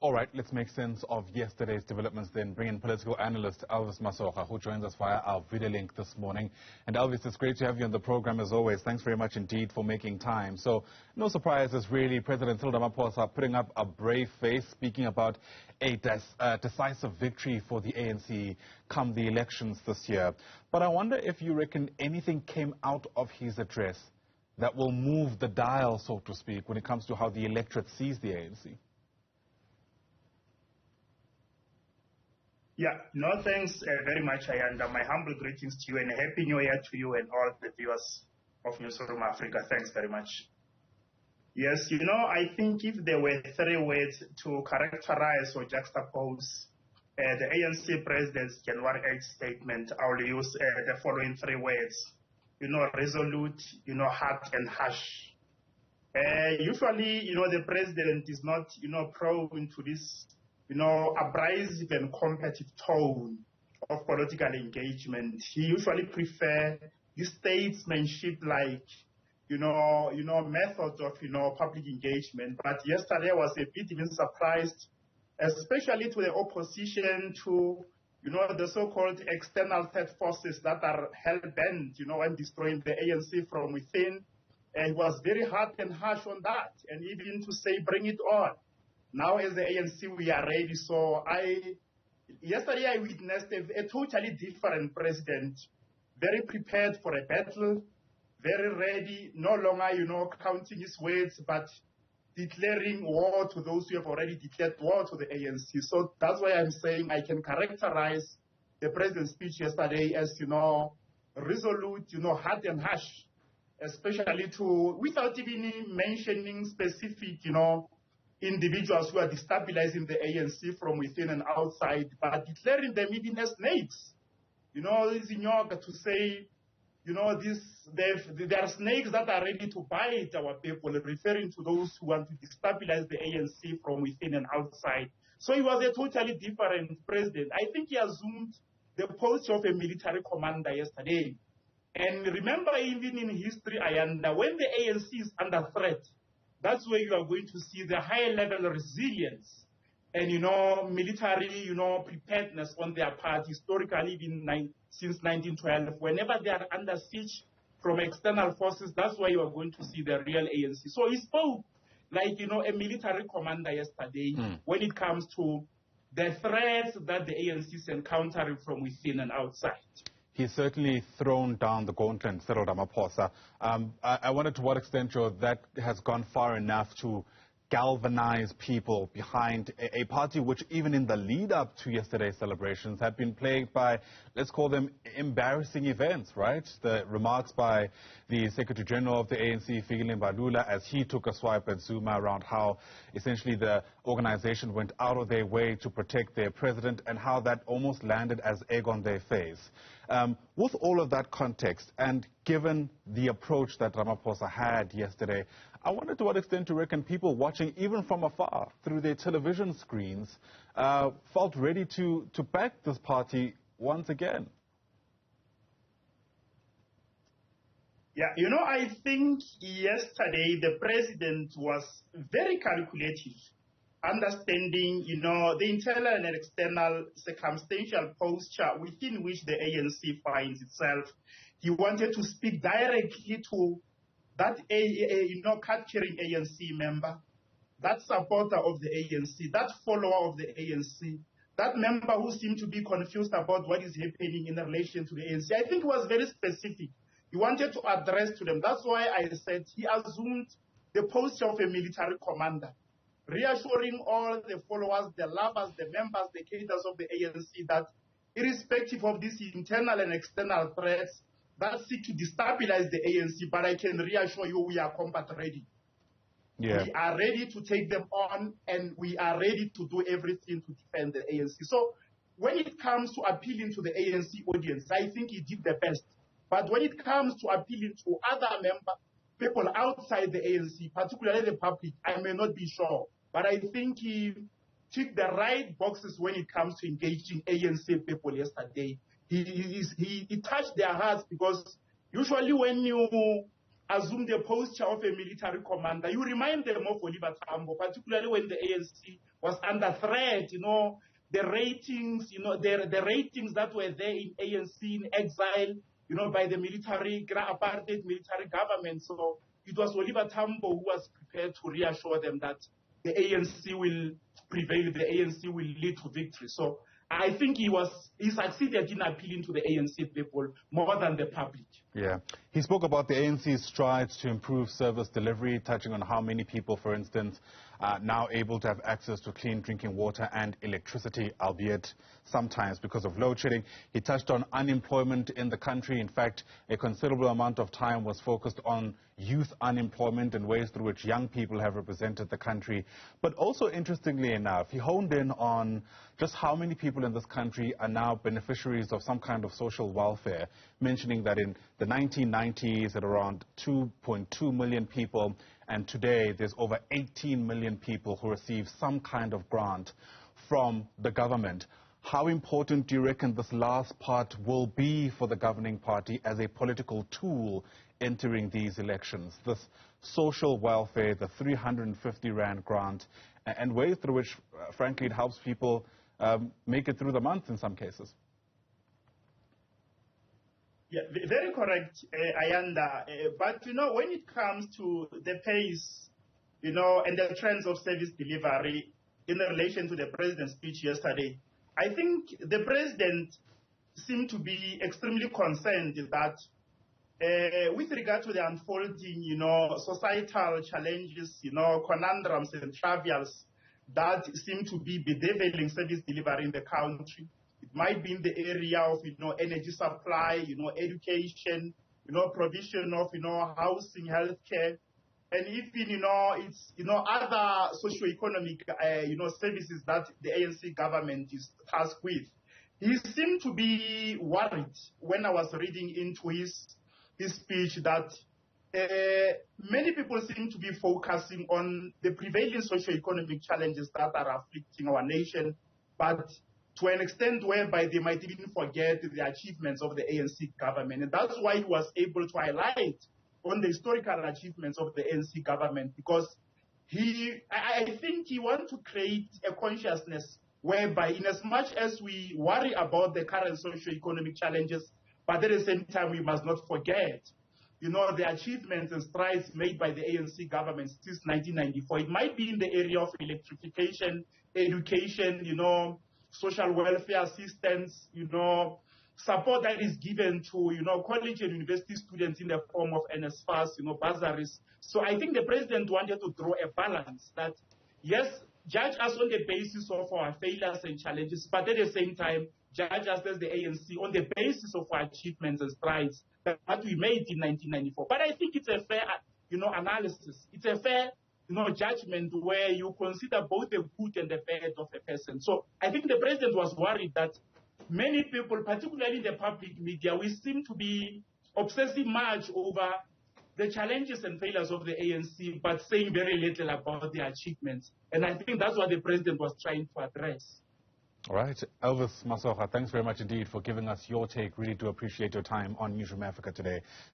All right, let's make sense of yesterday's developments then. Bring in political analyst Elvis Masoga, who joins us via our video link this morning. And Elvis, it's great to have you on the program as always. Thanks very much indeed for making time. So, no surprises really. President Cyril Ramaphosa putting up a brave face, speaking about a decisive victory for the ANC come the elections this year. But I wonder if you reckon anything came out of his address that will move the dial, so to speak, when it comes to how the electorate sees the ANC. Yeah, no, thanks very much, Ayanda. My humble greetings to you and a happy new year to you and all the viewers of Newzroom Afrika. Thanks very much. Yes, I think if there were three words to characterize or juxtapose the ANC President's January 8th statement, I will use the following three words. Resolute, hard and harsh. Usually, the President is not, prone to this abrasive and combative tone of political engagement. He usually prefers the statesmanship like, methods of, public engagement. But yesterday I was a bit even surprised, especially to the opposition, to, the so-called external threat forces that are hell-bent, on destroying the ANC from within. And he was very hard and harsh on that, and even to say, bring it on. Now, as the ANC, we are ready. So yesterday I witnessed a totally different president, very prepared for a battle, very ready, no longer, counting his words, but declaring war to those who have already declared war to the ANC. So that's why I'm saying I can characterize the president's speech yesterday as, resolute, hard and harsh, especially without even mentioning specific, individuals who are destabilizing the ANC from within and outside, but declaring them even as snakes. It's inyoga to say, there are snakes that are ready to bite our people, referring to those who want to destabilize the ANC from within and outside. So he was a totally different president. I think he assumed the post of a military commander yesterday. And remember, even in history, Ayanda, when the ANC is under threat, that's where you are going to see the high level resilience and, military, preparedness on their part, historically, even since 1912. Whenever they are under siege from external forces, that's where you are going to see the real ANC. So he spoke like, a military commander yesterday when it comes to the threats that the ANC is encountering from within and outside. He's certainly thrown down the gauntlet, Cyril Ramaphosa. I wonder to what extent that has gone far enough to galvanize people behind a party which, even in the lead-up to yesterday's celebrations, had been plagued by, let's call them, embarrassing events, right? The remarks by the Secretary General of the ANC, Fikile Mbalula, as he took a swipe at Zuma around how essentially the organization went out of their way to protect their president and how that almost landed as egg on their face. With all of that context, and given the approach that Ramaphosa had yesterday, I wonder to what extent you reckon people watching even from afar through their television screens felt ready to back this party once again? Yeah, I think yesterday the president was very calculative, understanding, the internal and external circumstantial posture within which the ANC finds itself. He wanted to speak directly to that, capturing ANC member, that supporter of the ANC, that follower of the ANC, that member who seemed to be confused about what is happening in relation to the ANC. I think he was very specific. He wanted to address to them. That's why I said he assumed the posture of a military commander, reassuring all the followers, the lovers, the members, the cadres of the ANC that irrespective of these internal and external threats that seek to destabilize the ANC, but I can reassure you we are combat ready. Yeah. We are ready to take them on, and we are ready to do everything to defend the ANC. So when it comes to appealing to the ANC audience, I think he did the best. But when it comes to appealing to other people outside the ANC, particularly the public, I may not be sure. But I think he ticked the right boxes when it comes to engaging ANC people yesterday. He touched their hearts, because usually when you assume the posture of a military commander, you remind them of Oliver Tambo, particularly when the ANC was under threat. The ratings, the ratings that were there in ANC in exile, by the apartheid military government. So it was Oliver Tambo who was prepared to reassure them that the ANC will prevail, the ANC will lead to victory. So I think he succeeded in appealing to the ANC people more than the public. Yeah. He spoke about the ANC's strides to improve service delivery, touching on how many people, for instance, are now able to have access to clean drinking water and electricity, albeit sometimes because of load shedding. He touched on unemployment in the country. In fact, a considerable amount of time was focused on youth unemployment and ways through which young people have represented the country. But also, interestingly enough, he honed in on just how many people in this country are now beneficiaries of some kind of social welfare, mentioning that in the 1990s at around 2.2 million people, and today there's over 18 million people who receive some kind of grant from the government. How important do you reckon this last part will be for the governing party as a political tool entering these elections? This social welfare, the 350 Rand grant, and ways through which, frankly, it helps people make it through the month in some cases. Yeah, very correct, Ayanda. But, when it comes to the pace, and the trends of service delivery in relation to the president's speech yesterday, I think the president seemed to be extremely concerned that with regard to the unfolding, societal challenges, conundrums and travails that seem to be bedeviling service delivery in the country. It might be in the area of, energy supply, education, provision of, housing, healthcare, and even, it's, other socio-economic, services that the ANC government is tasked with. He seemed to be worried when I was reading into his speech that many people seem to be focusing on the prevailing socio-economic challenges that are afflicting our nation, but to an extent whereby they might even forget the achievements of the ANC government. And that's why he was able to highlight on the historical achievements of the ANC government, because I think he wants to create a consciousness whereby, in as much as we worry about the current socio-economic challenges, but at the same time we must not forget, the achievements and strides made by the ANC government since 1994. It might be in the area of electrification, education, social welfare assistance, support that is given to, college and university students in the form of NSFAS, bursaries. So I think the president wanted to draw a balance that, yes, judge us on the basis of our failures and challenges, but at the same time, judge us as the ANC on the basis of our achievements and strides that we made in 1994. But I think it's a fair, analysis. It's a fair, judgment where you consider both the good and the bad of a person. So I think the president was worried that many people, particularly in the public media, we seem to be obsessing much over the challenges and failures of the ANC, but saying very little about their achievements. And I think that's what the president was trying to address. All right. Elvis Masoga, thanks very much indeed for giving us your take. Really do appreciate your time on Newzroom Afrika today.